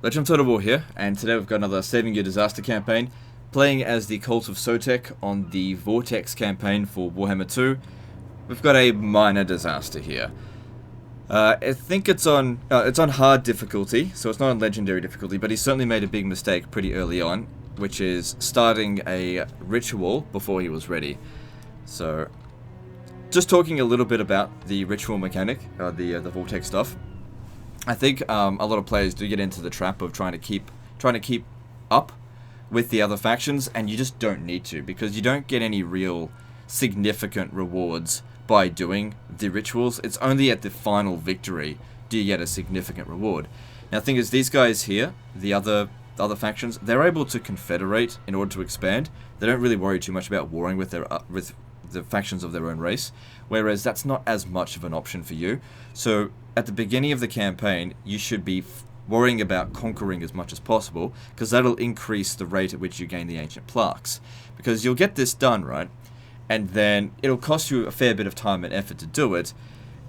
Legend of Total War here, and today we've got another Saving Your Disaster campaign, playing as the Cult of Sotek on the Vortex campaign for Warhammer 2. We've got a minor disaster here. I think it's on hard difficulty, so it's not on legendary difficulty, but he certainly made a big mistake pretty early on, which is starting a ritual before he was ready. So, just talking a little bit about the ritual mechanic, the Vortex stuff. I think a lot of players do get into the trap of trying to keep up with the other factions, and you just don't need to, because you don't get any real significant rewards by doing the rituals. It's only at the final victory do you get a significant reward. Now the thing is, these guys here, the other factions, they're able to confederate in order to expand. They don't really worry too much about warring with their with the factions of their own race, whereas that's not as much of an option for you. So at the beginning of the campaign, you should be worrying about conquering as much as possible, because that'll increase the rate at which you gain the ancient plaques. Because you'll get this done, right? And then it'll cost you a fair bit of time and effort to do it,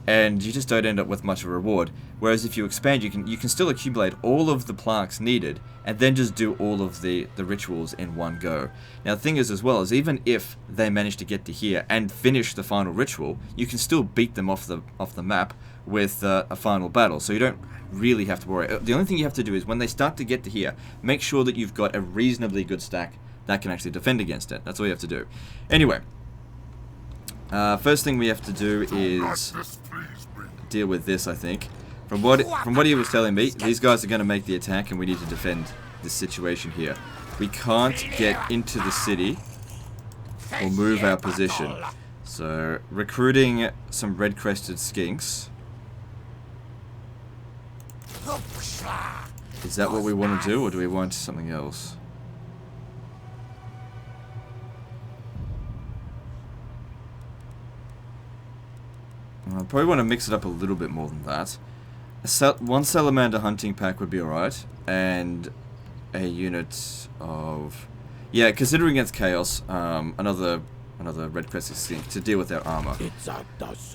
and you just don't end up with much of a reward. Whereas if you expand, you can still accumulate all of the plaques needed, and then just do all of the rituals in one go. Now the thing is, as well, is even if they manage to get to here and finish the final ritual, you can still beat them off the map with a final battle. So you don't really have to worry. The only thing you have to do is when they start to get to here, make sure that you've got a reasonably good stack that can actually defend against it. That's all you have to do. Anyway, first thing we have to do is deal with this, I think. From what he was telling me, these guys are going to make the attack, and we need to defend this situation here. We can't get into the city or move our position. So, recruiting some red-crested skinks. Is that what we want to do, or do we want something else? I probably want to mix it up a little bit more than that. One salamander hunting pack would be alright, and a unit of... yeah, considering against chaos, another red crested skink to deal with their armor.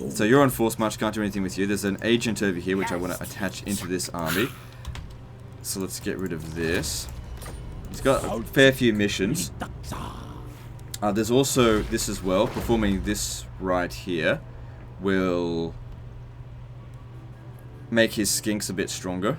So you're on force march, can't do anything with you. There's an agent over here which I want to attach into this army. So let's get rid of this. He's got a fair few missions. There's also this as well. Performing this right here will make his skinks a bit stronger.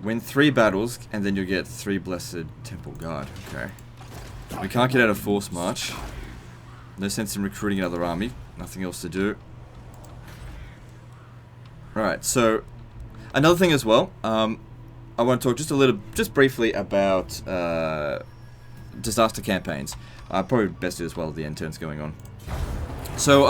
Win 3 battles, and then you'll get 3 Blessed Temple Guard. Okay. We can't get out of force march. No sense in recruiting another army. Nothing else to do. Alright, so another thing as well, I want to talk just briefly about disaster campaigns. Probably best do as well, the end turn's going on. So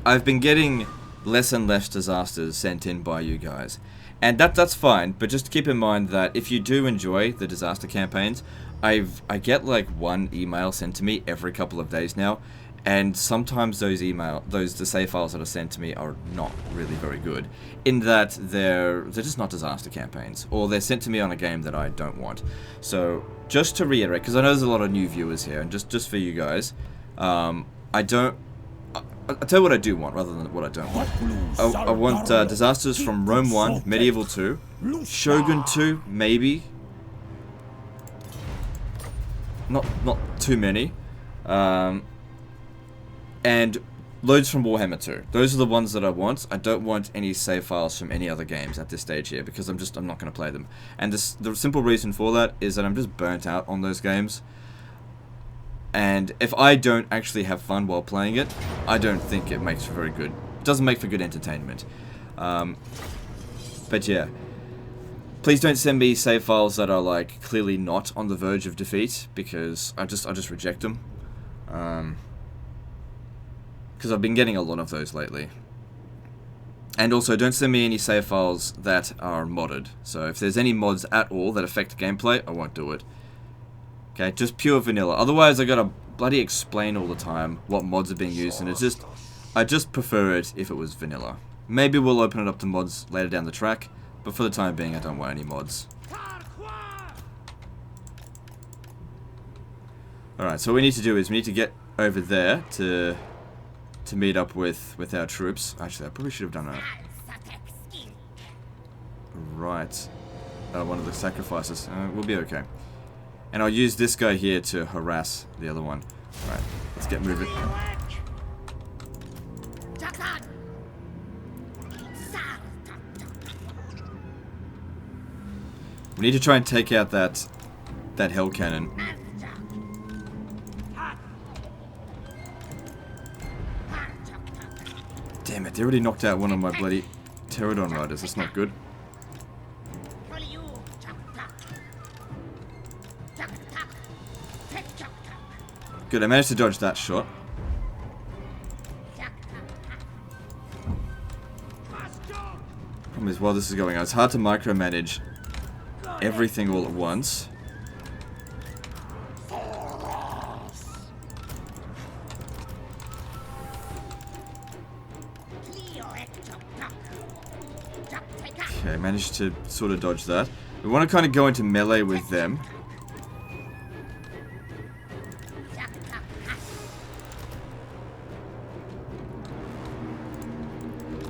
I've been getting less and less disasters sent in by you guys, and that's fine. But just keep in mind that if you do enjoy the disaster campaigns, I get like one email sent to me every couple of days now. And sometimes the save files that are sent to me are not really very good, in that they're just not disaster campaigns, or they're sent to me on a game that I don't want. So just to reiterate, because I know there's a lot of new viewers here, and just for you guys, I'll tell you what I do want rather than what I don't want. I want disasters from Rome 1, Medieval 2, Shogun 2, maybe. Not too many. And loads from Warhammer 2. Those are the ones that I want. I don't want any save files from any other games at this stage here, because I'm not going to play them. And the simple reason for that is that I'm just burnt out on those games. And if I don't actually have fun while playing it, I don't think it makes for very good. It doesn't make for good entertainment. But yeah. Please don't send me save files that are like clearly not on the verge of defeat, because I just reject them. Because I've been getting a lot of those lately. And also, don't send me any save files that are modded. So if there's any mods at all that affect gameplay, I won't do it. Okay, just pure vanilla. Otherwise, I gotta bloody explain all the time what mods are being used, and I just prefer it if it was vanilla. Maybe we'll open it up to mods later down the track, But for the time being, I don't want any mods. Alright, so what we need to do is we need to get over there to meet up with our troops. Actually, I probably should have done that. Right. One of the sacrifices. We'll be okay. And I'll use this guy here to harass the other one. Alright, let's get moving. We need to try and take out that hell cannon. Damn it, they already knocked out one of my bloody Pterodon riders. That's not good. Good, I managed to dodge that shot. Problem is, while this is going on, it's hard to micromanage everything all at once. Okay, managed to sort of dodge that. We want to kind of go into melee with them.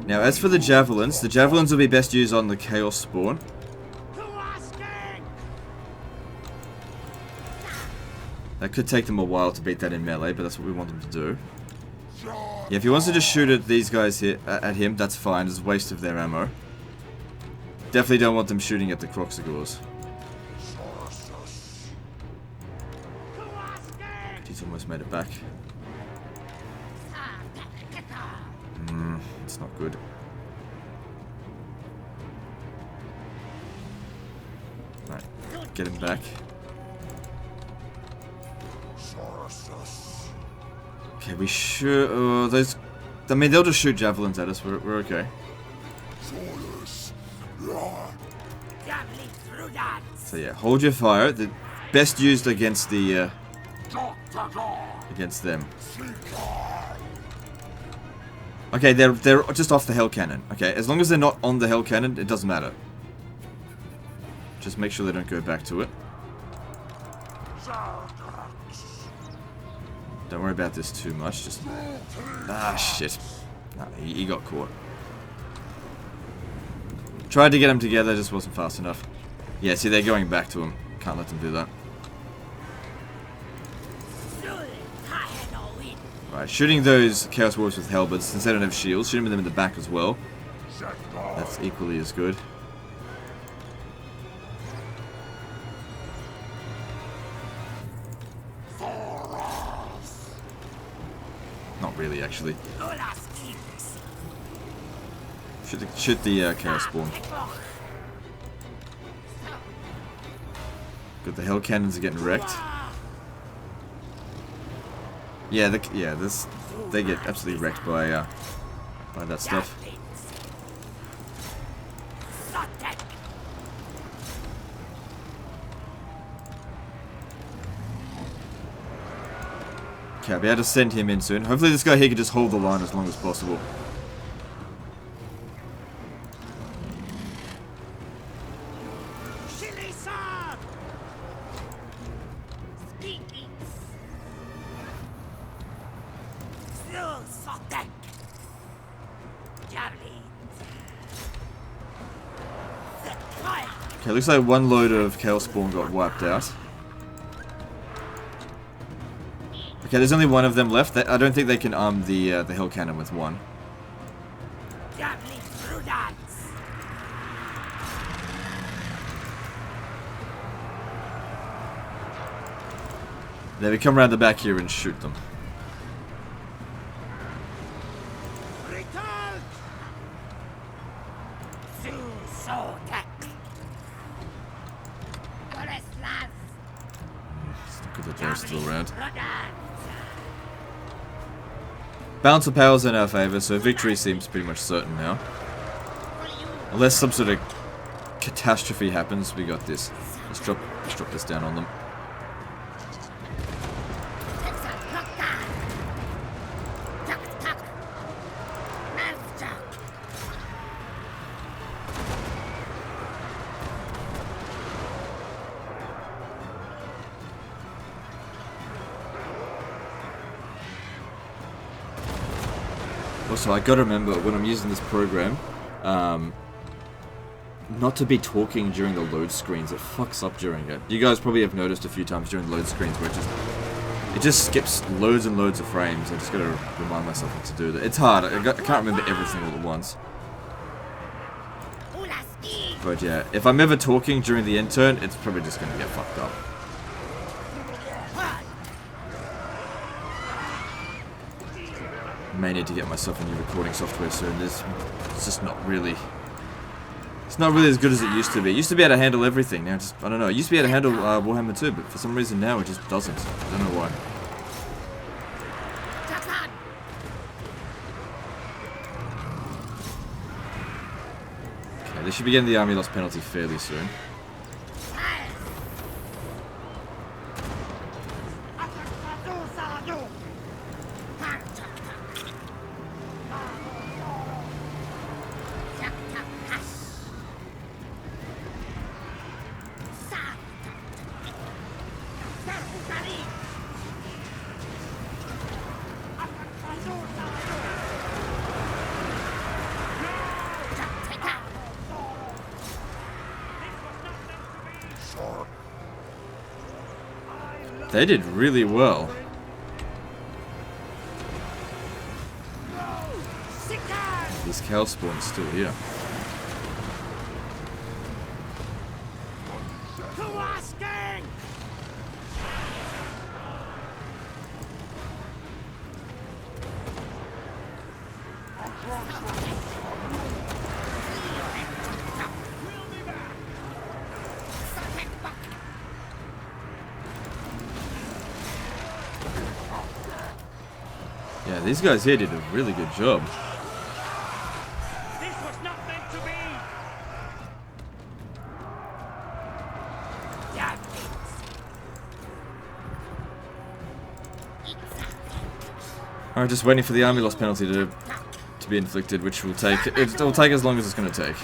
Now, as for the javelins will be best used on the Chaos Spawn. That could take them a while to beat that in melee, but that's what we want them to do. Yeah, if he wants to just shoot at these guys here, at him, that's fine. It's a waste of their ammo. Definitely don't want them shooting at the Croxigors. He's almost made it back. It's not good. Right, get him back. Okay, we should. Those. I mean, they'll just shoot javelins at us. We're okay. So yeah, hold your fire. The best used against the against them. Okay, they're just off the hell cannon. Okay, as long as they're not on the hell cannon, it doesn't matter. Just make sure they don't go back to it. Don't worry about this too much. Just shit. Nah, he got caught. Tried to get them together, just wasn't fast enough. Yeah, see, they're going back to him. Can't let them do that. Right, shooting those Chaos Warriors with halberds, since they don't have shields, shooting them in the back as well. That's equally as good. Not really, actually. Shoot the Chaos Spawn. Good, the hell cannons are getting wrecked. Yeah, they get absolutely wrecked by that stuff. Okay, I'll be able to send him in soon. Hopefully this guy here can just hold the line as long as possible. Okay, looks like one load of Chaos Spawn got wiped out. Okay, there's only one of them left. I don't think they can arm the Hell Cannon with one. Then we come around the back here and shoot them. They're still around. Balance of power's in our favor, so victory seems pretty much certain now. Unless some sort of catastrophe happens, we got this. Let's drop this down on them. Also, I gotta remember when I'm using this program, not to be talking during the load screens. It fucks up during it. You guys probably have noticed a few times during load screens where it just skips loads and loads of frames. I just gotta remind myself not to do that. It's hard. I can't remember everything all at once. But yeah, if I'm ever talking during the end turn, it's probably just gonna get fucked up. May need to get myself a new recording software soon. It's just not really. It's not really as good as it used to be. It used to be able to handle everything. Now, I don't know. It used to be able to handle Warhammer 2, but for some reason now it just doesn't. I don't know why. Okay, they should be getting the army loss penalty fairly soon. They did really well. This cow spawn's still here. Yeah, these guys here did a really good job. This was not meant to be. Alright, just waiting for the army loss penalty to be inflicted, which will take it'll take as long as it's going to take.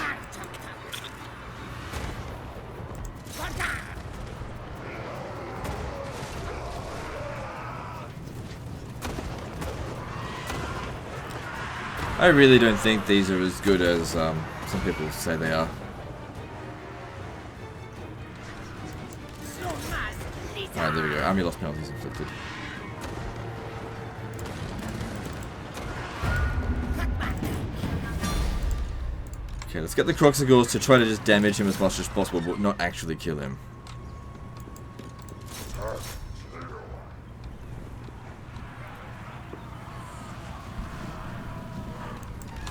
I really don't think these are as good as some people say they are. Alright, there we go. Army loss penalties inflicted. Okay, let's get the Croxagores to try to just damage him as much as possible, but not actually kill him.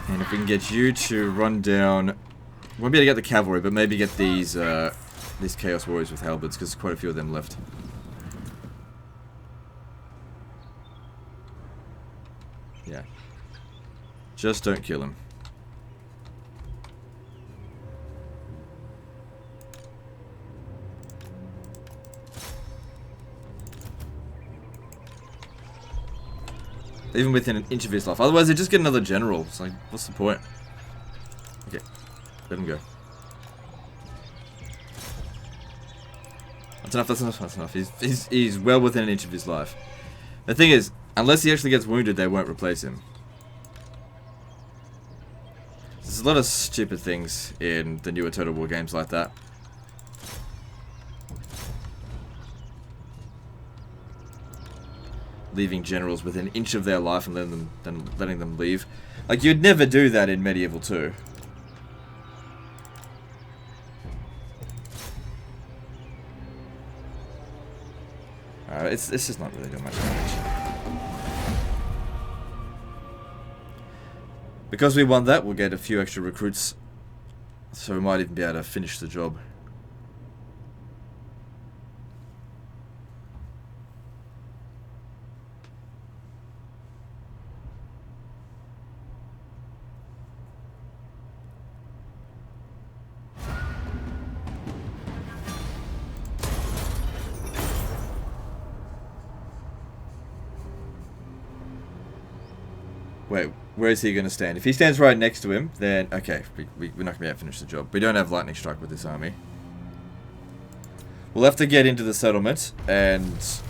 And if we can get you to run down, won't be able to get the cavalry, but maybe get these Chaos Warriors with halberds, because there's quite a few of them left. Yeah. Just don't kill him. Even within an inch of his life. Otherwise, they just get another general. It's like, what's the point? Okay, let him go. That's enough, that's enough, that's enough. He's well within an inch of his life. The thing is, unless he actually gets wounded, they won't replace him. There's a lot of stupid things in the newer Total War games like that. Leaving generals within an inch of their life and letting them leave. Like, you'd never do that in Medieval 2. It's just not really doing much damage. Because we won that, we'll get a few extra recruits. So we might even be able to finish the job. Wait, where is he going to stand? If he stands right next to him, then... Okay, we're not going to be able to finish the job. We don't have lightning strike with this army. We'll have to get into the settlement, and...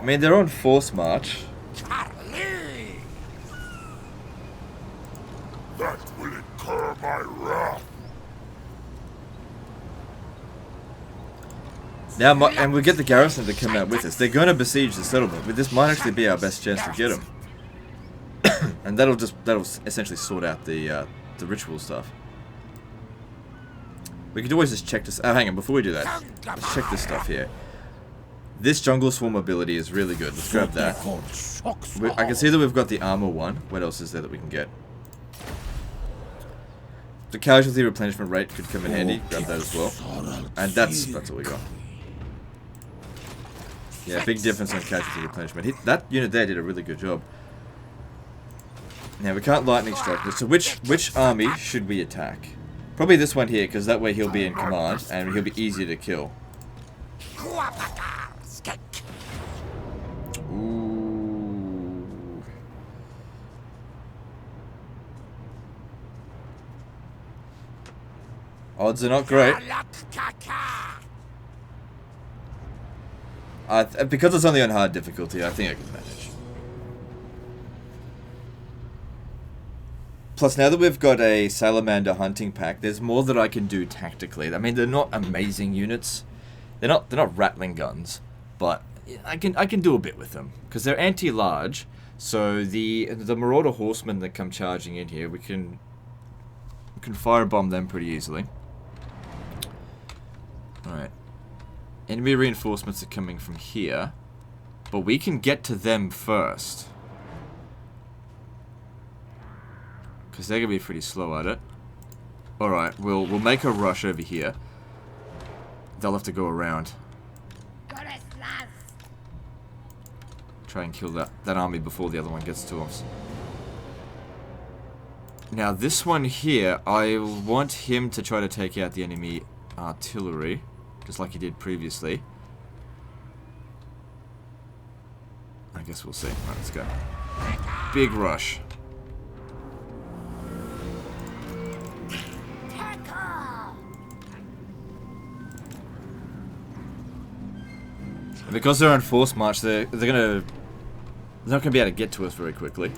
I mean, they're on force march. Charlie! That will incur my wrath. Now, and we'll get the garrison to come out with us. They're going to besiege the settlement, but this might actually be our best chance to get them. And that'll essentially sort out the ritual stuff. We could always just check this. Oh, hang on, before we do that, let's check this stuff here. This jungle swarm ability is really good. Let's grab that. I can see that we've got the armor one. What else is there that we can get? The casualty replenishment rate could come in handy. Grab that as well. And that's all we got. Yeah, big difference on casualty replenishment. That unit there did a really good job. Now we can't lightning strike this. So which army should we attack? Probably this one here, because that way he'll be in command and he'll be easier to kill. Ooh. Odds are not great. Because it's only on hard difficulty, I think I can manage. Plus, now that we've got a salamander hunting pack, there's more that I can do tactically. I mean, they're not amazing units. They're not rattling guns, but I can do a bit with them because they're anti-large. So the marauder horsemen that come charging in here, we can firebomb them pretty easily. All right. Enemy reinforcements are coming from here, but we can get to them first. Because they're going to be pretty slow at it. Alright, we'll make a rush over here. They'll have to go around. Try and kill that army before the other one gets to us. Now this one here, I want him to try to take out the enemy artillery. Just like he did previously. I guess we'll see. Alright, let's go. Big rush. Because they're on force march, they're not gonna be able to get to us very quickly.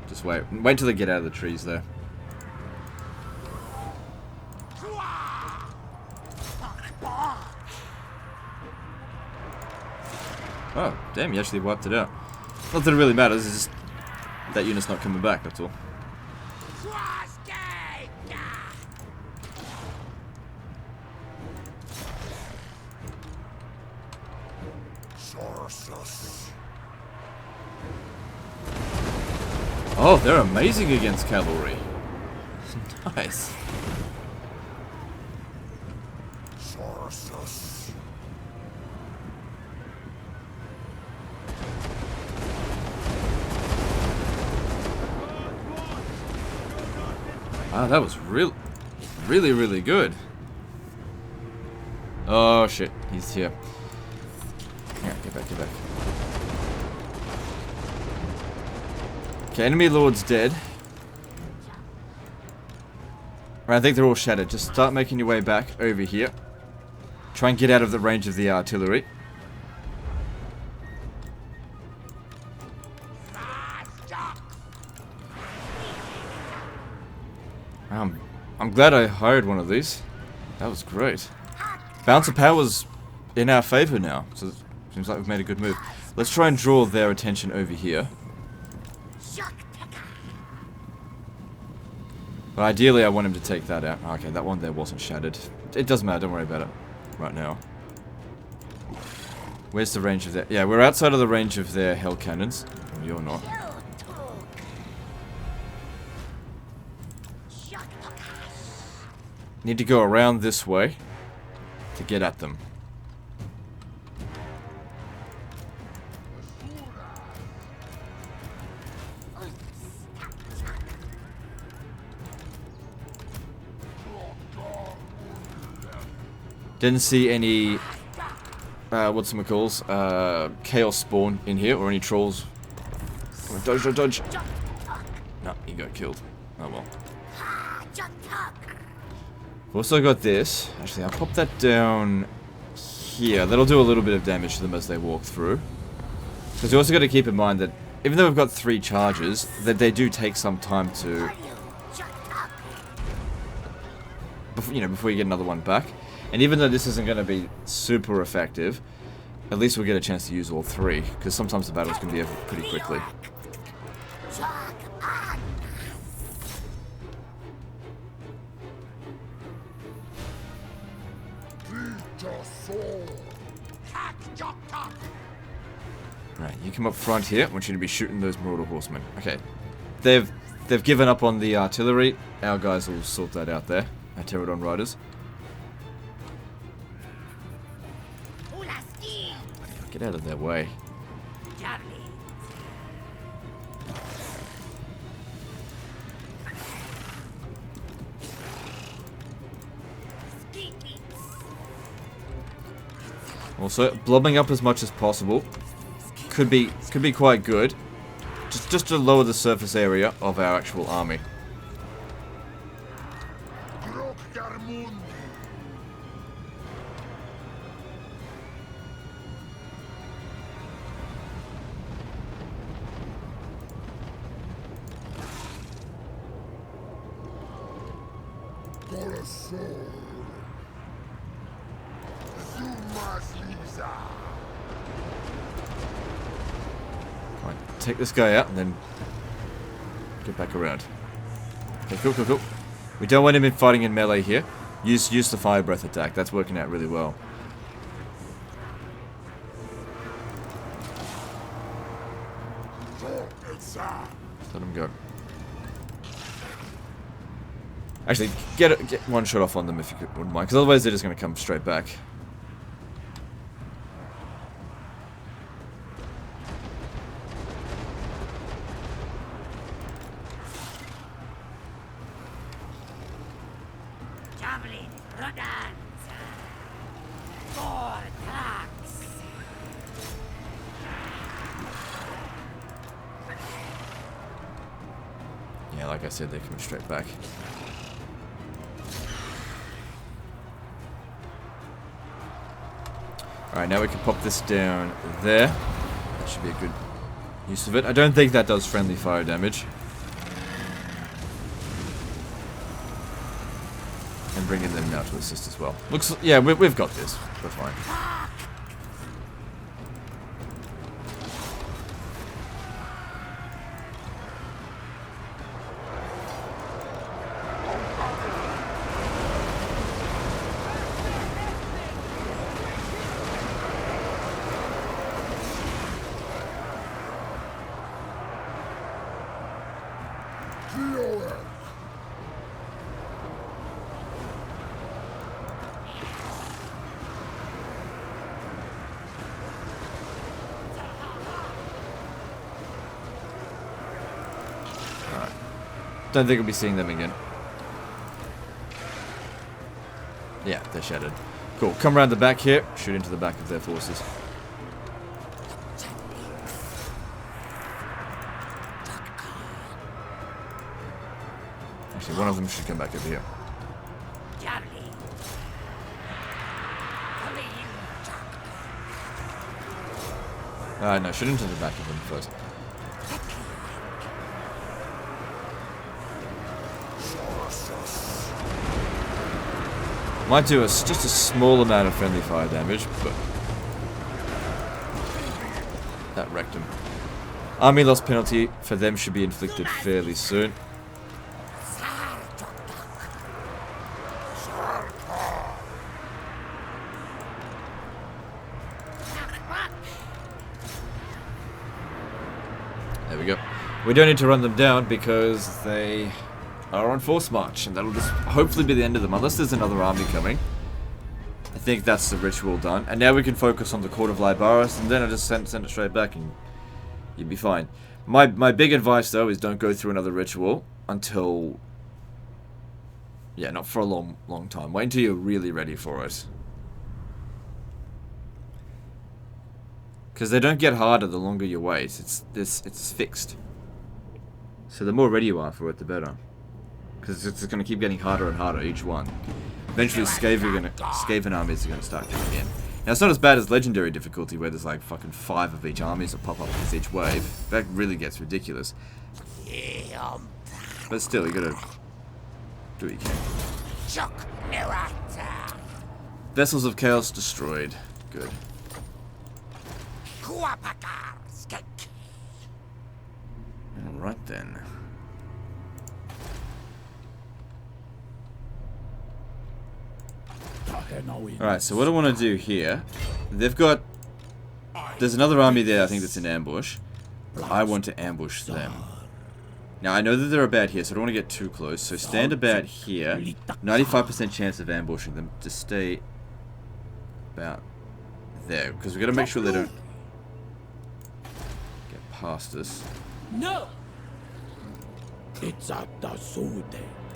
Just wait till they get out of the trees there. Oh, damn, he actually wiped it out. Not that it really matters, it's just that unit's not coming back, that's all. Oh, they're amazing against cavalry. Nice. Wow, that was really good. Oh shit, he's here. Here, get back. Okay, enemy lord's dead. Right, I think they're all shattered. Just start making your way back over here. Try and get out of the range of the artillery. I'm glad I hired one of these. That was great. Balance of power's in our favor now, so it seems like we've made a good move. Let's try and draw their attention over here. But ideally, I want him to take that out. Okay, that one there wasn't shattered. It doesn't matter, don't worry about it right now. Where's the range of their... Yeah, we're outside of the range of their hell cannons. You're not. Need to go around this way to get at them. Didn't see any, whatchamacalls, chaos spawn in here, or any trolls. Oh, dodge, dodge, dodge. No, he got killed. Oh well. We've also got this. Actually, I'll pop that down here. That'll do a little bit of damage to them as they walk through. Because you also got to keep in mind that even though we've got 3 charges, that they do take some time to, before you get another one back. And even though this isn't going to be super effective, at least we'll get a chance to use all 3, because sometimes the battles can be over pretty quickly. Right, you come up front here. I want you to be shooting those Marauder Horsemen. Okay, they've given up on the artillery. Our guys will sort that out there. Our Pterodon Riders. Get out of their way. Also, blobbing up as much as possible could be quite good, just to lower the surface area of our actual army. Right, take this guy out and then get back around. Okay, cool, cool, cool. We don't want him fighting in melee here. Use the fire breath attack. That's working out really well. Let him go. Actually, get one shot off on them if you wouldn't mind, because otherwise they're just going to come straight back. Yeah, like I said, they're coming straight back. Alright, now we can pop this down there. That should be a good use of it. I don't think that does friendly fire damage. And bring in them now to assist as well. Looks, yeah, we've got this. We're fine. Don't think we'll be seeing them again. Yeah, they're shattered. Cool. Come around the back here. Shoot into the back of their forces. Actually, one of them should come back over here. No, shoot into the back of them first. Might do just a small amount of friendly fire damage, but that wrecked him. Army loss penalty for them should be inflicted fairly soon. There we go. We don't need to run them down because they are on force march, and that'll just hopefully be the end of them, unless there's another army coming. I think that's the ritual done, and now we can focus on the Court of Libaris, and then I just send it straight back, and you'd be fine. My big advice though is don't go through another ritual until, yeah, not for a long time. Wait until you're really ready for it. Because they don't get harder the longer you wait. It's fixed. So the more ready you are for it, the better. Because it's going to keep getting harder and harder each one. Eventually, Skaven armies are going to start coming in. Now, it's not as bad as Legendary difficulty, where there's like fucking 5 of each armies that pop up with each wave. That really gets ridiculous. But still, you gotta do what you can. Vessels of Chaos destroyed. Good. Alright then. Alright, so what I want to do here, they've got, there's another army there I think that's in ambush. I want to ambush them. Now I know that they're about here, so I don't want to get too close, so stand about here. 95% chance of ambushing them. Just stay about there, because we've got to make sure they don't get past us. No! It's at the Sotek.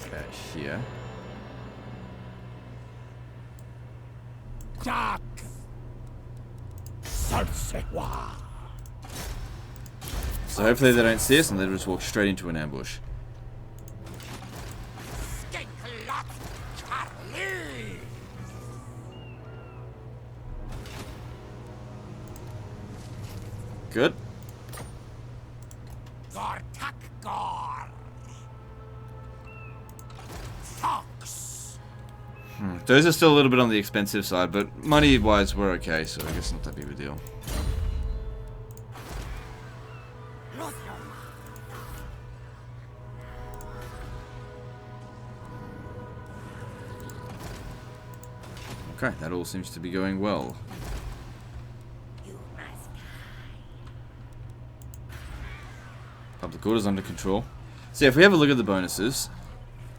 About here. Jack! Sarsewa! So hopefully they don't see us and they just walk straight into an ambush. Good. Those are still a little bit on the expensive side, but money-wise we're okay, so I guess not that big of a deal. Okay, that all seems to be going well. Public order's under control. So yeah, if we have a look at the bonuses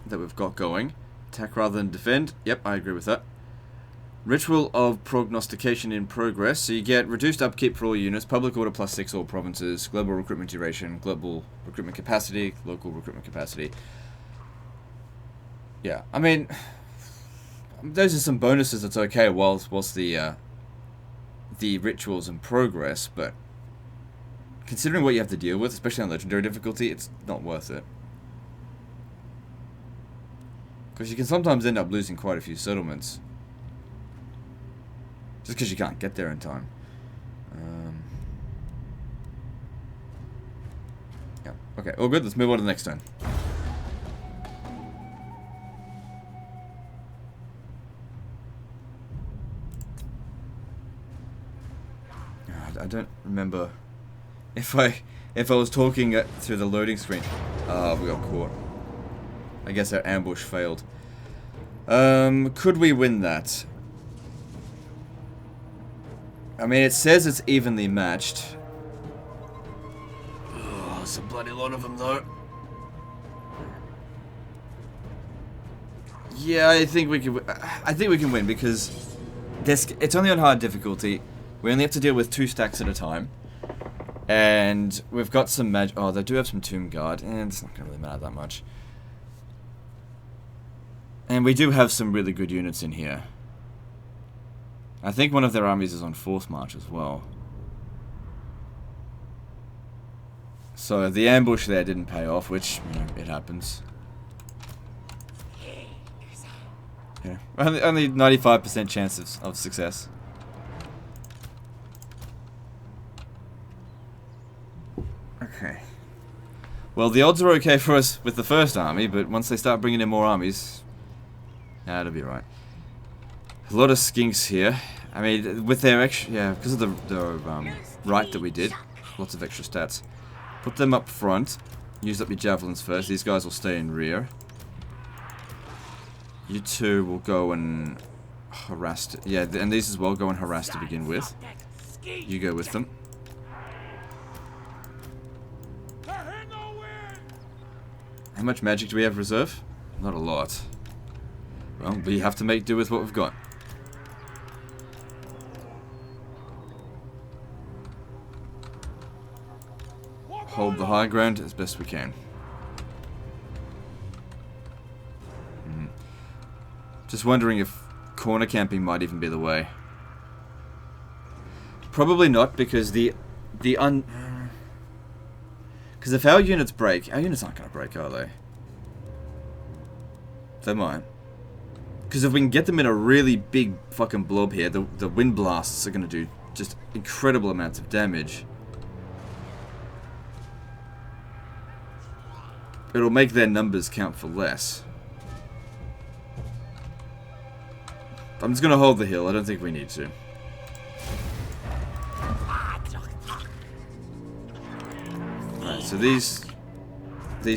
that we've got going, attack rather than defend. Yep, I agree with that. Ritual of Prognostication in progress. So you get reduced upkeep for all units, public order +6 all provinces, global recruitment duration, global recruitment capacity, local recruitment capacity. Yeah, I mean, those are some bonuses that's okay whilst the ritual's in progress, but considering what you have to deal with, especially on legendary difficulty, it's not worth it. Because you can sometimes end up losing quite a few settlements. Just because you can't get there in time. Yeah, okay, all good, let's move on to the next turn. I don't remember if I was talking through the loading screen. We got caught. I guess our ambush failed. Could we win that? I mean, it says it's evenly matched. Oh, it's a bloody lot of them, though. Yeah, I think we can. I think we can win because it's only on hard difficulty. We only have to deal with 2 stacks at a time. And we've got some oh, they do have some Tomb Guard, and it's not going to really matter that much. And we do have some really good units in here. I think one of their armies is on Force March as well. So the ambush there didn't pay off, which, you know, it happens. Yeah, only 95% chance of success. Okay. Well, the odds are okay for us with the first army, but once they start bringing in more armies, that'll be right. A lot of skinks here. I mean, with their extra, yeah, because of the right that we did, lots of extra stats. Put them up front. Use up your javelins first. These guys will stay in rear. You two will go and harass. Yeah, and these as well go and harass to begin with. You go with them. How much magic do we have reserve? Not a lot. Well, we have to make do with what we've got. Hold the high ground as best we can. Just wondering if corner camping might even be the way. Probably not, because because if our units break, our units aren't going to break, are they? They might. Because if we can get them in a really big fucking blob here, the wind blasts are going to do just incredible amounts of damage. It'll make their numbers count for less. I'm just going to hold the hill. I don't think we need to. Alright, so these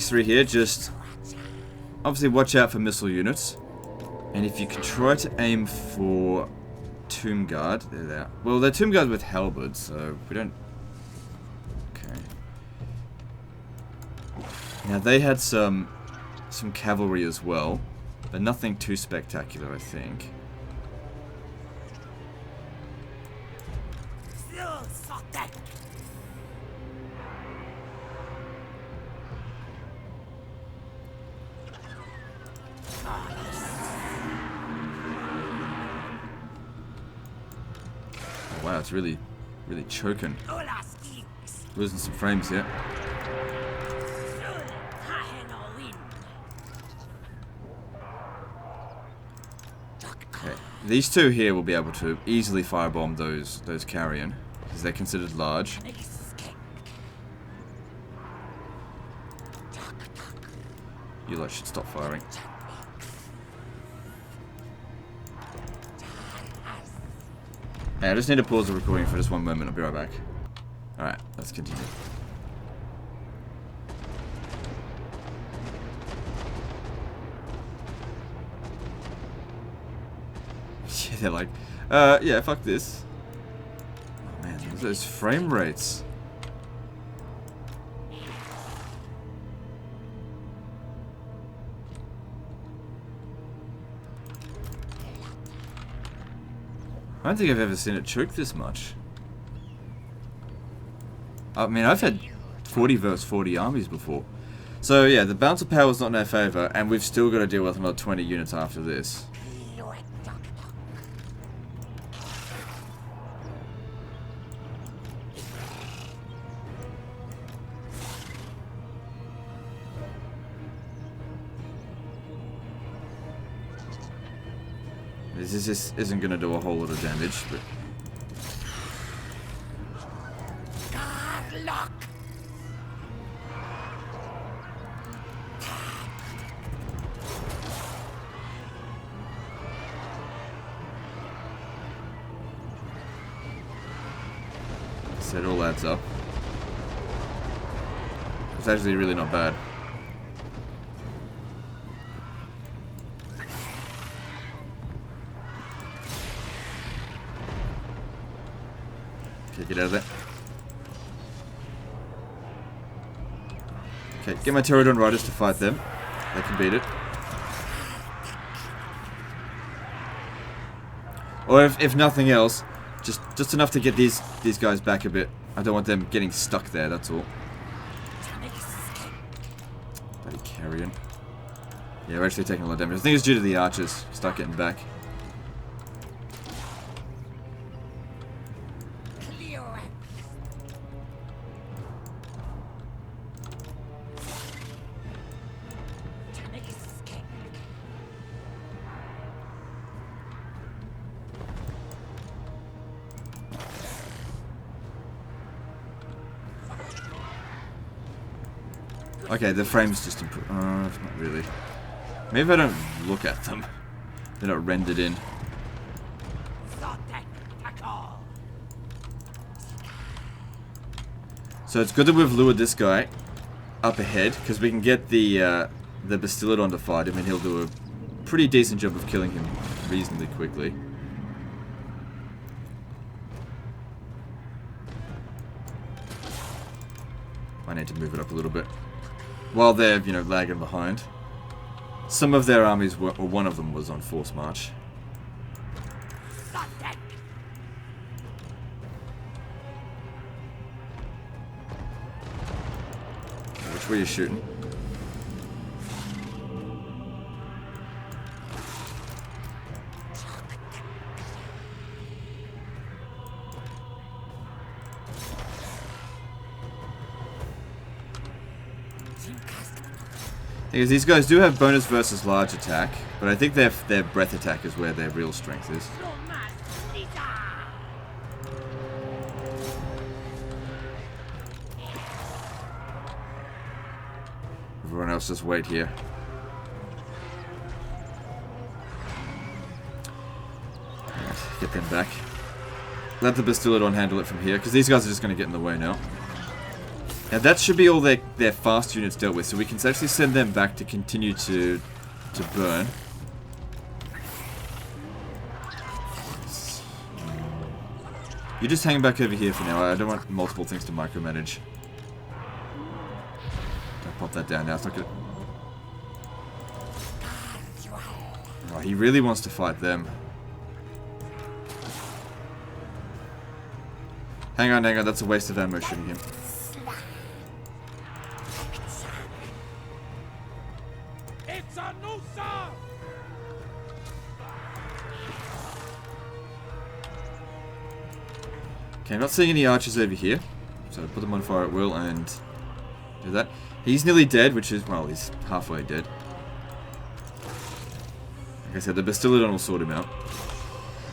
three here, just obviously watch out for missile units. And if you can try to aim for Tomb Guard, they're there. Well, they're Tomb Guard with halberds, so we don't... Okay. Now, they had some cavalry as well, but nothing too spectacular, I think. Sotek. Wow, it's really choking. Losing some frames here. Okay. These two here will be able to easily firebomb those carrion, because they're considered large. You lot should stop firing. Hey, I just need to pause the recording for just one moment. I'll be right back. Alright, let's continue. Yeah, they're like, yeah, fuck this. Oh man, those frame rates. I don't think I've ever seen it choke this much. I mean, I've had 40 versus 40 armies before. So yeah, the bounce of power is not in our favour, and we've still got to deal with another 20 units after this. This just isn't going to do a whole lot of damage, but... So it all adds up. It's actually really not bad. Okay, get out of there. Okay, get my Pterodon Riders to fight them. They can beat it. Or if nothing else, just enough to get these guys back a bit. I don't want them getting stuck there, that's all. Bloody carrion. Yeah, we're actually taking a lot of damage. I think it's due to the archers. Start getting back. Okay, the frames just improve. Not really. Maybe if I don't look at them, they're not rendered in. So it's good that we've lured this guy up ahead, because we can get the Bastillodon to fight him, and he'll do a pretty decent job of killing him reasonably quickly. I need to move it up a little bit. While they're, you know, lagging behind. Some of their armies were, or one of them was on force march. Which way are you shooting? Because these guys do have bonus versus large attack, but I think their breath attack is where their real strength is. Everyone else just wait here. Get them back. Let the Bastillodon handle it from here, because these guys are just going to get in the way now. Now that should be all their fast units dealt with, so we can actually send them back to continue to burn. You just hang back over here for now. I don't want multiple things to micromanage. Don't pop that down now. It's not good. Oh, he really wants to fight them. Hang on, that's a waste of ammo shooting him. Okay, I'm not seeing any archers over here, so put them on fire at will and do that. He's nearly dead, which is, well, he's halfway dead. Like I said, the Bastillodon will sort him out.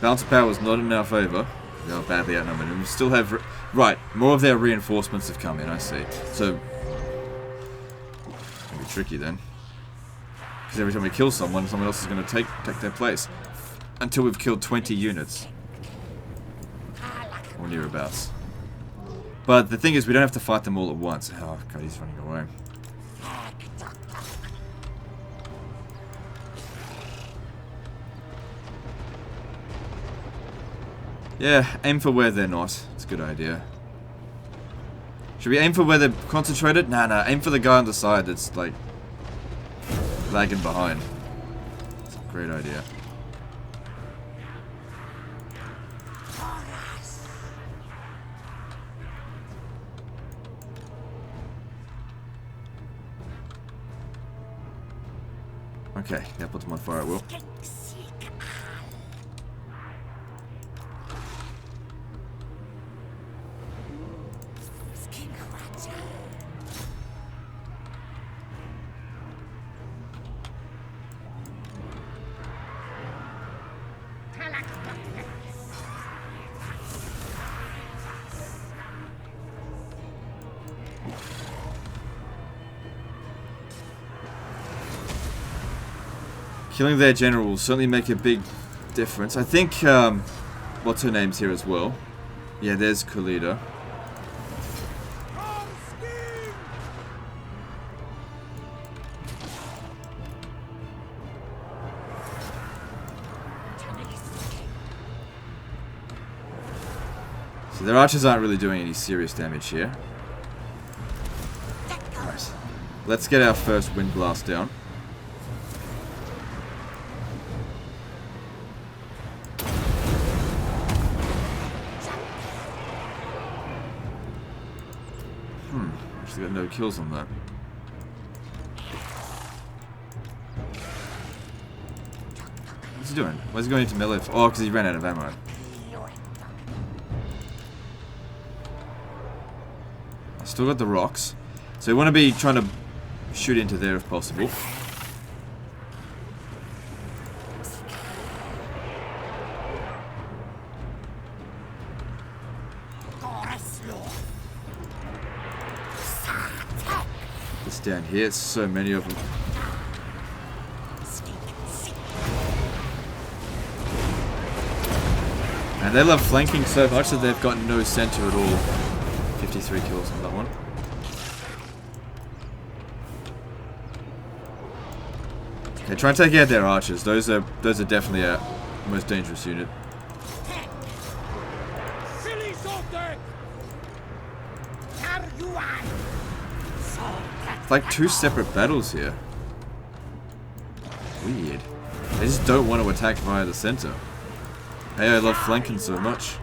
Balance of power is not in our favour. They are badly outnumbered, and we still have... Right, more of their reinforcements have come in, I see. So, it's going to be tricky then. Because every time we kill someone else is going to take their place. Until we've killed 20 units. Or nearabouts. But the thing is, we don't have to fight them all at once. Oh god, he's running away. Yeah, aim for where they're not. It's a good idea. Should we aim for where they're concentrated? Nah, aim for the guy on the side that's, like, lagging behind. It's a great idea. Okay, yeah, put them on fire at will. Killing their general will certainly make a big difference. I think, what's her name's here as well? Yeah, there's Khalida. So their archers aren't really doing any serious damage here. Alright. Let's get our first wind blast down. Actually got no kills on that. What's he doing? Why is he going into melee? Oh, because he ran out of ammo. I still got the rocks. So we want to be trying to shoot into there if possible. This down here, so many of them. And they love flanking so much that they've got no center at all. 53 kills on that one. Okay, try and take out their archers. Those are definitely our most dangerous unit. It's like two separate battles here. Weird. They just don't want to attack via the center. Hey, I love flanking so much.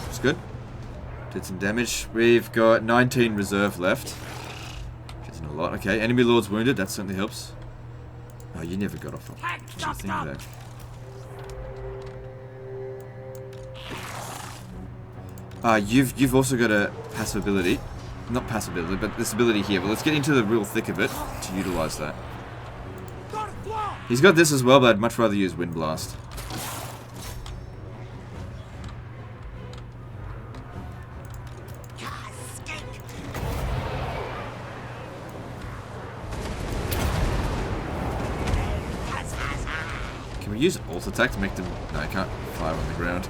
It's good. Did some damage. We've got 19 reserve left. Which isn't a lot. Okay, enemy lords wounded. That certainly helps. Oh, you never got off of thing there. You've also got a passive ability. Not passive ability, but this ability here. But let's get into the real thick of it to utilize that. He's got this as well, but I'd much rather use Wind Blast. Can we use Alt Attack to make them... No, I can't fire on the ground.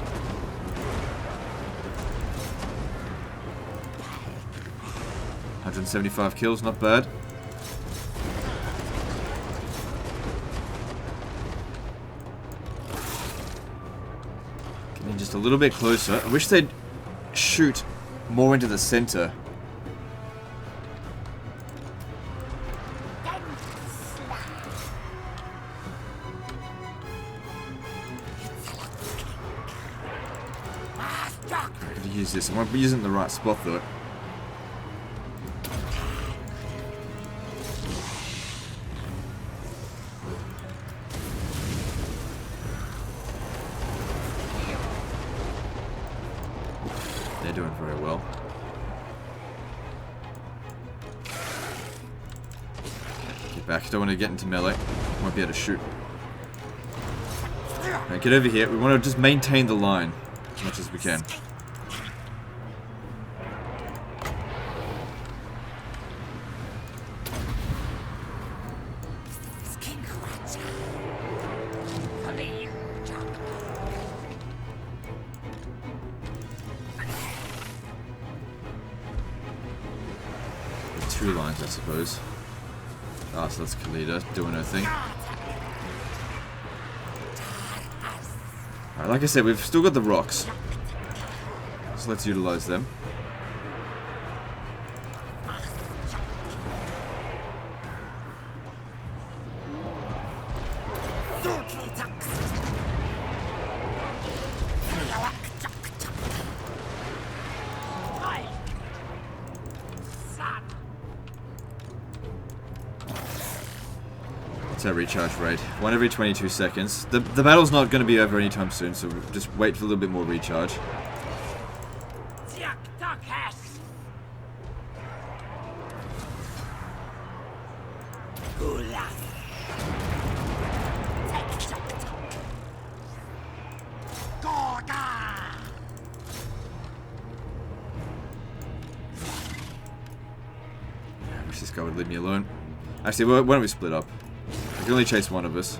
$175 kills, not bad. Getting just a little bit closer. I wish they'd shoot more into the center. I'm gonna use this. I won't be using it in the right spot though. They're doing very well. Get back. Don't want to get into melee. Won't be able to shoot. Right, get over here. We want to just maintain the line as much as we can. Two lines, I suppose. Ah, so that's Khalida doing her thing. Alright, like I said, we've still got the rocks. So let's utilize them. What's our recharge rate? 1 every 22 seconds. The battle's not going to be over anytime soon, so just wait for a little bit more recharge. I wish this guy would leave me alone. Actually, why don't we split up? I can only chase one of us.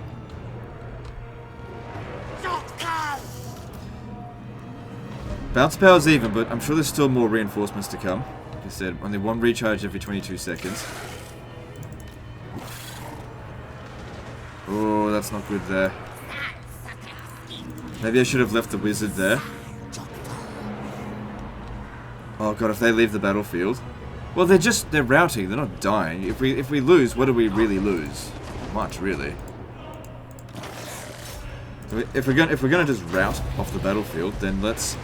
Bounce power's even, but I'm sure there's still more reinforcements to come. Like I said, only one recharge every 22 seconds. Oh, that's not good there. Maybe I should have left the wizard there. Oh god, if they leave the battlefield. Well, they're routing, they're not dying. If we lose, what do we really lose? Much, really. So if we're gonna just rout off the battlefield, then let's.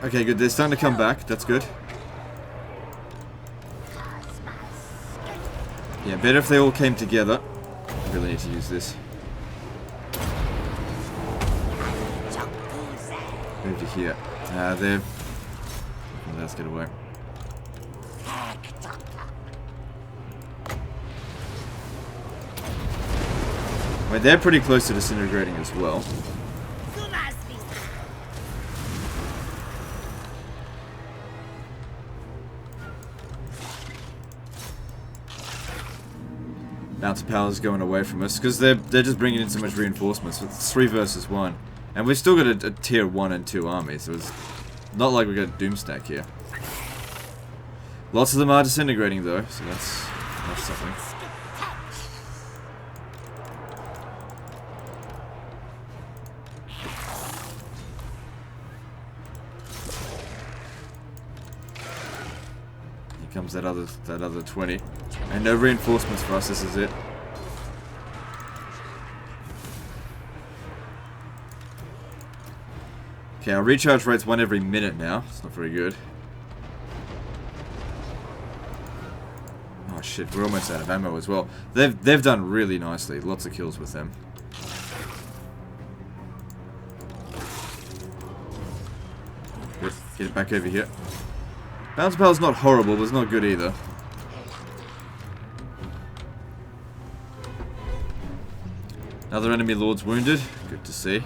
Okay, good. They're starting to come back. That's good. Yeah, better if they all came together. I really need to use this. Over here. They're... Let's get away. Wait, they're pretty close to disintegrating as well. Bounce power's going away from us because they're just bringing in so much reinforcements. It's 3 versus 1, and we've still got a tier 1 and 2 army, so it's not like we got a Doomstack here. Lots of them are disintegrating though, so that's something. Here comes that other 20. And no reinforcements for us, this is it. Okay, our recharge rate's 1 every minute now. It's not very good. Oh shit, we're almost out of ammo as well. They've done really nicely. Lots of kills with them. Good. Get it back over here. Bounce Power's not horrible, but it's not good either. Another enemy lord's wounded. Good to see.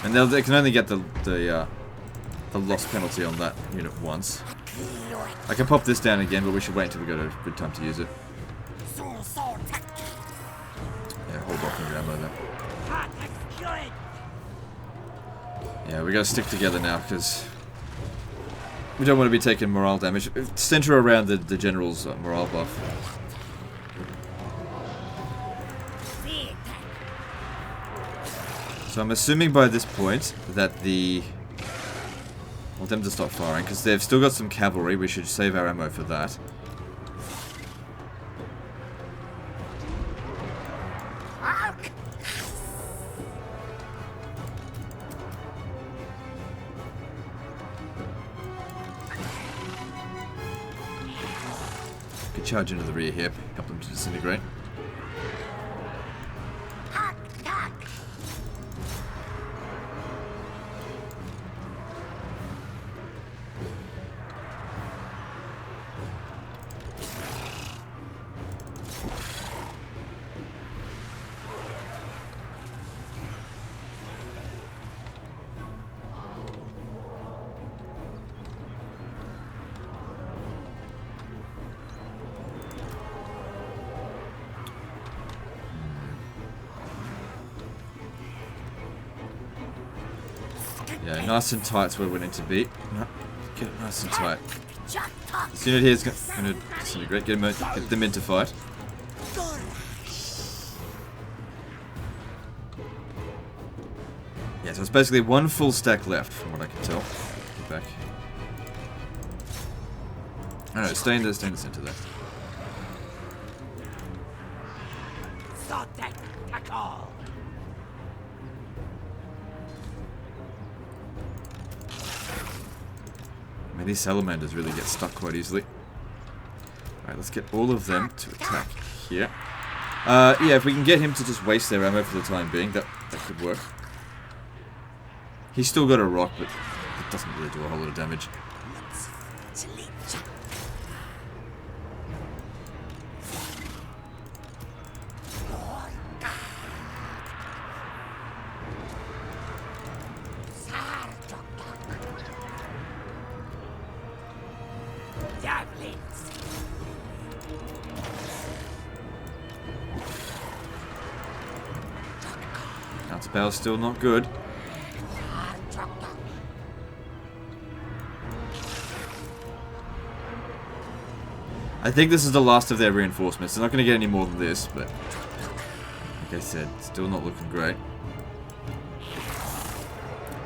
And they can only get the loss penalty on that unit once. I can pop this down again, but we should wait until we got a good time to use it. Yeah, hold off on your ammo there. Yeah, we gotta stick together now, because we don't want to be taking morale damage. Center around the general's morale buff. So I'm assuming by this point that I want them to stop firing, because they've still got some cavalry. We should save our ammo for that. Could charge into the rear here, help them to disintegrate. Yeah, nice and tight's where we need to be. No, get it nice and tight. This unit here is going to disintegrate. Get them into fight. Yeah, so it's basically 1 full stack left, from what I can tell. Get back. Oh no, stay in the center there. Sotek, call. I mean, these salamanders really get stuck quite easily. Alright, let's get all of them to attack here. Yeah, if we can get him to just waste their ammo for the time being, that could work. He's still got a rock, but it doesn't really do a whole lot of damage. Counterpower's still not good. I think this is the last of their reinforcements. They're not going to get any more than this, but like I said, still not looking great.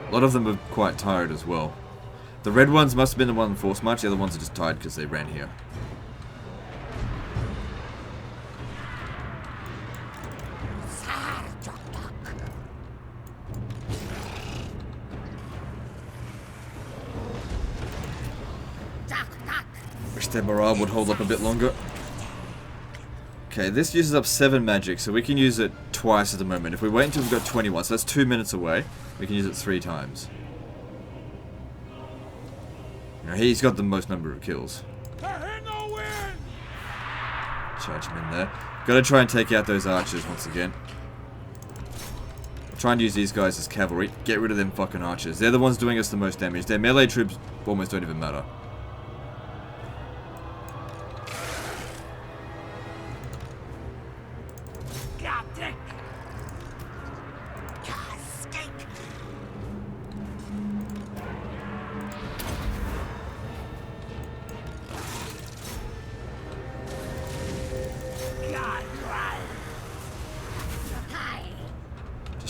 A lot of them are quite tired as well. The red ones must have been the one in force march. The other ones are just tired because they ran here. Wish their morale would hold up a bit longer. Okay, this uses up 7 magic, so we can use it twice at the moment. If we wait until we've got 21, so that's 2 minutes away, we can use it 3 times. You know, he's got the most number of kills. Charge him in there. Gotta try and take out those archers once again. Try and use these guys as cavalry. Get rid of them fucking archers. They're the ones doing us the most damage. Their melee troops almost don't even matter.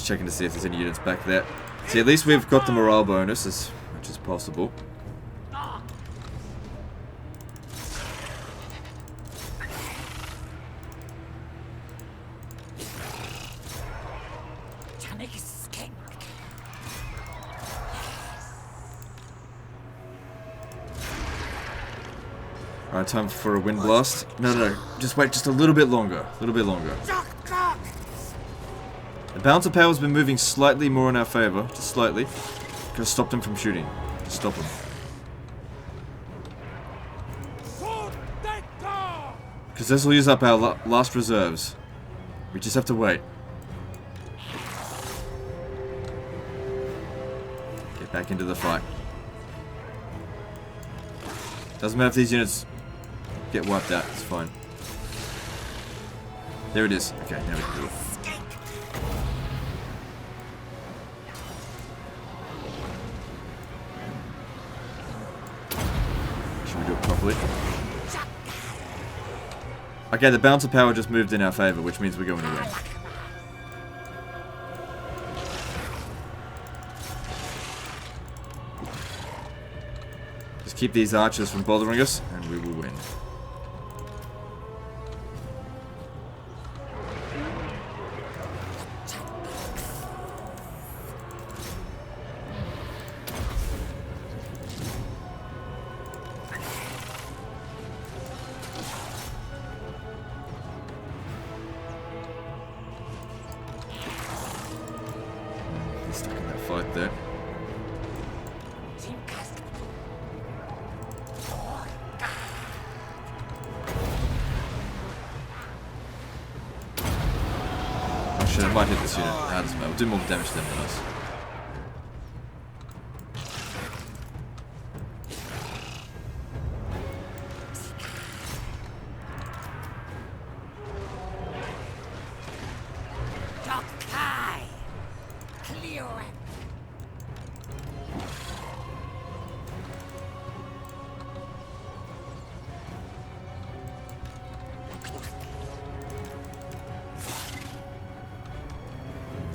Checking to see if there's any units back there. See, at least we've got the morale bonus as much as possible. Alright, time for a wind blast. No, no, no. Just wait just a little bit longer. A little bit longer. The balance of power has been moving slightly more in our favor. Just slightly. Gotta stop them from shooting. Just stop them. Because this will use up our last reserves. We just have to wait. Get back into the fight. Doesn't matter if these units get wiped out, it's fine. There it is. Okay, now we can do it. Should we do it properly? Okay, the balance of power just moved in our favor, which means we're going to win. Just keep these archers from bothering us, and we will win. He's stuck in that fight there. Oh shit, I might hit this unit. Ah, doesn't matter. We'll do more damage to them than us.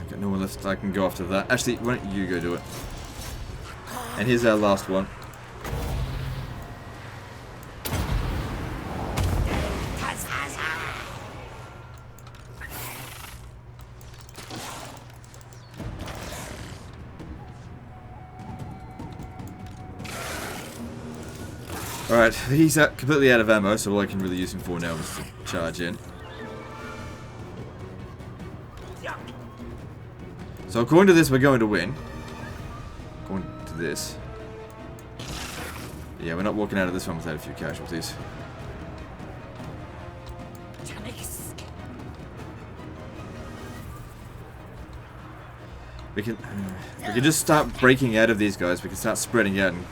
Okay, no one left. I can go after that. Actually, why don't you go do it? And here's our last one. Alright, he's completely out of ammo, so all I can really use him for now is to charge in. So according to this, we're going to win. According to this. Yeah, we're not walking out of this one without a few casualties. We can just start breaking out of these guys. We can start spreading out and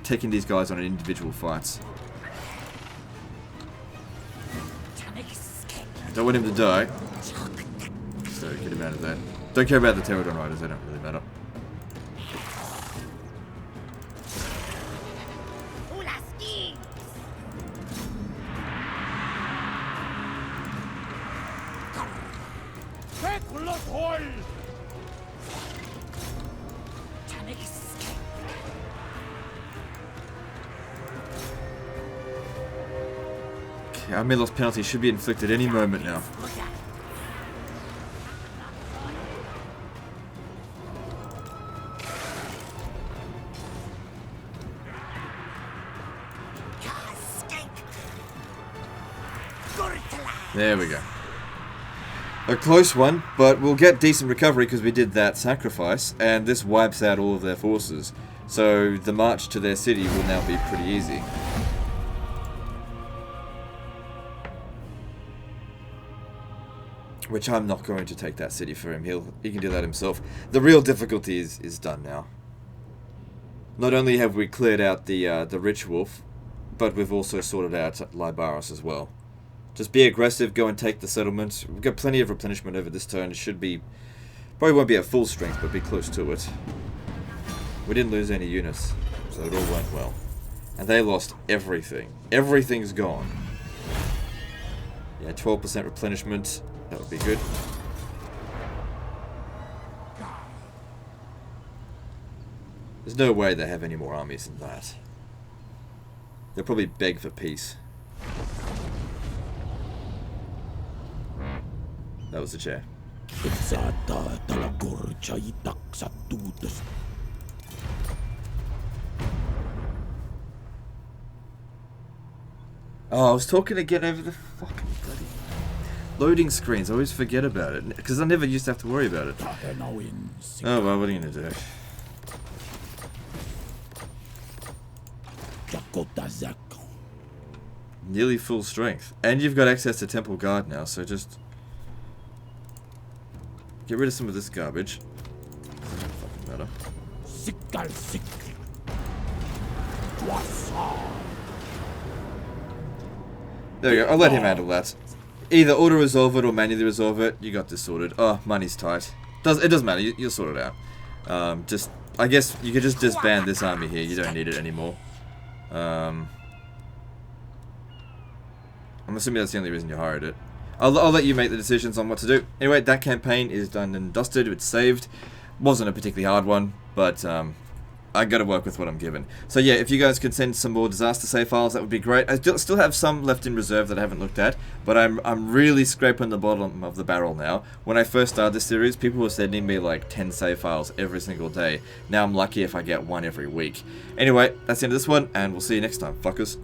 taking these guys on individual fights. Don't want him to die. So get him out of that. Don't care about the Pterodon Riders, they don't really matter. Okay, our mid-loss penalty should be inflicted any moment now. There we go. A close one, but we'll get decent recovery because we did that sacrifice, and this wipes out all of their forces. So the march to their city will now be pretty easy. Which I'm not going to take that city for him. He can do that himself. The real difficulty is done now. Not only have we cleared out the Rich Wolf, but we've also sorted out Libaris as well. Just be aggressive, go and take the settlement. We've got plenty of replenishment over this turn. It should be... Probably won't be at full strength, but be close to it. We didn't lose any units, so it all went well. And they lost everything. Everything's gone. Yeah, 12% replenishment. That would be good. There's no way they have any more armies than that. They'll probably beg for peace. That was the chair. Oh, I was talking again over the fucking bloody loading screens. I always forget about it because I never used to have to worry about it. Oh well, what are you gonna do? Nearly full strength, and you've got access to Temple Guard now. So just get rid of some of this garbage. Doesn't fucking matter. There you go. I'll let him handle that. Either auto resolve it or manually resolve it. You got this sorted. Oh, money's tight. It doesn't matter. You'll sort it out. I guess you could just disband this army here. You don't need it anymore. I'm assuming that's the only reason you hired it. I'll let you make the decisions on what to do. Anyway, that campaign is done and dusted. It's saved. Wasn't a particularly hard one, but I gotta work with what I'm given. So yeah, if you guys could send some more disaster save files, that would be great. I still have some left in reserve that I haven't looked at, but I'm really scraping the bottom of the barrel now. When I first started this series, people were sending me like 10 save files every single day. Now I'm lucky if I get one every week. Anyway, that's the end of this one, and we'll see you next time, fuckers.